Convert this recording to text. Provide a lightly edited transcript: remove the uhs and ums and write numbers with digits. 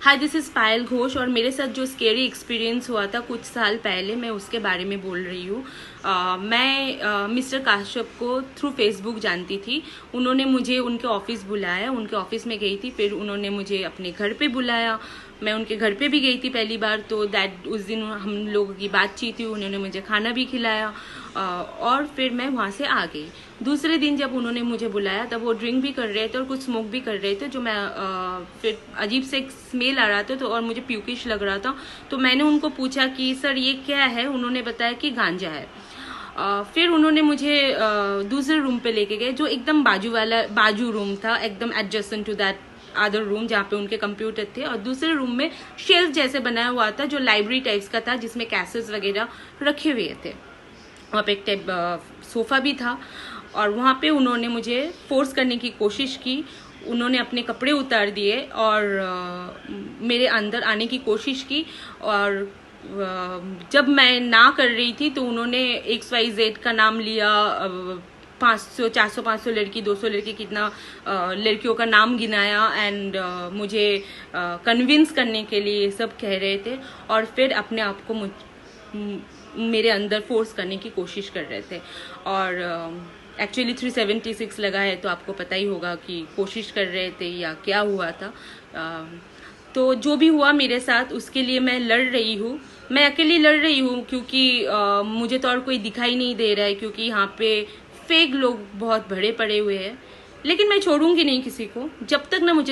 Hi, this is पायल घोष और मेरे साथ जो स्केरी एक्सपीरियंस हुआ था कुछ साल पहले, मैं उसके बारे में बोल रही हूँ। मैं मिस्टर काश्यप को थ्रू फेसबुक जानती थी। उन्होंने मुझे उनके ऑफिस बुलाया, उनके ऑफिस में गई थी, फिर उन्होंने मुझे अपने घर पे बुलाया। मैं उनके घर पे भी गई थी पहली बार, तो उस दिन हम लोगों की बातचीत हुई, उन्होंने मुझे खाना भी खिलाया और फिर मैं वहाँ से आ गई। दूसरे दिन जब उन्होंने मुझे बुलाया तब वो ड्रिंक भी कर रहे थे और कुछ स्मोक भी कर रहे थे, जो मैं फिर अजीब से एक स्मेल आ रहा था तो और मुझे प्यूकिश लग रहा था। तो मैंने उनको पूछा कि सर ये क्या है। उन्होंने बताया कि गांजा है। फिर उन्होंने मुझे दूसरे रूम पे लेके गए, जो एकदम बाजू रूम था, एकदम adjacent to that other room जहाँ पे उनके कंप्यूटर थे। और दूसरे रूम में शेल्फ जैसे बनाया हुआ था, जो लाइब्रेरी टाइप्स का था, जिसमें कैसेट्स वगैरह रखे हुए थे। वहाँ पे एक टाइप सोफा भी था और वहाँ पे उन्होंने मुझे फोर्स करने की कोशिश की। उन्होंने अपने कपड़े उतार दिए और मेरे अंदर आने की कोशिश की। और जब मैं ना कर रही थी तो उन्होंने XYZ का नाम लिया, 500 400 500 लड़की, 200 लड़की, कितना लड़कियों का नाम गिनाया एंड मुझे कन्विंस करने के लिए सब कह रहे थे। और फिर अपने आप को मेरे अंदर फोर्स करने की कोशिश कर रहे थे। और एक्चुअली 376 लगा है, तो आपको पता ही होगा कि कोशिश कर रहे थे या क्या हुआ था। तो जो भी हुआ मेरे साथ, उसके लिए मैं लड़ रही हूँ। मैं अकेली लड़ रही हूँ क्योंकि मुझे तो और कोई दिखाई नहीं दे रहा है, क्योंकि यहाँ पे फेक लोग बहुत भरे पड़े हुए हैं। लेकिन मैं छोड़ूंगी नहीं किसी को, जब तक ना मुझे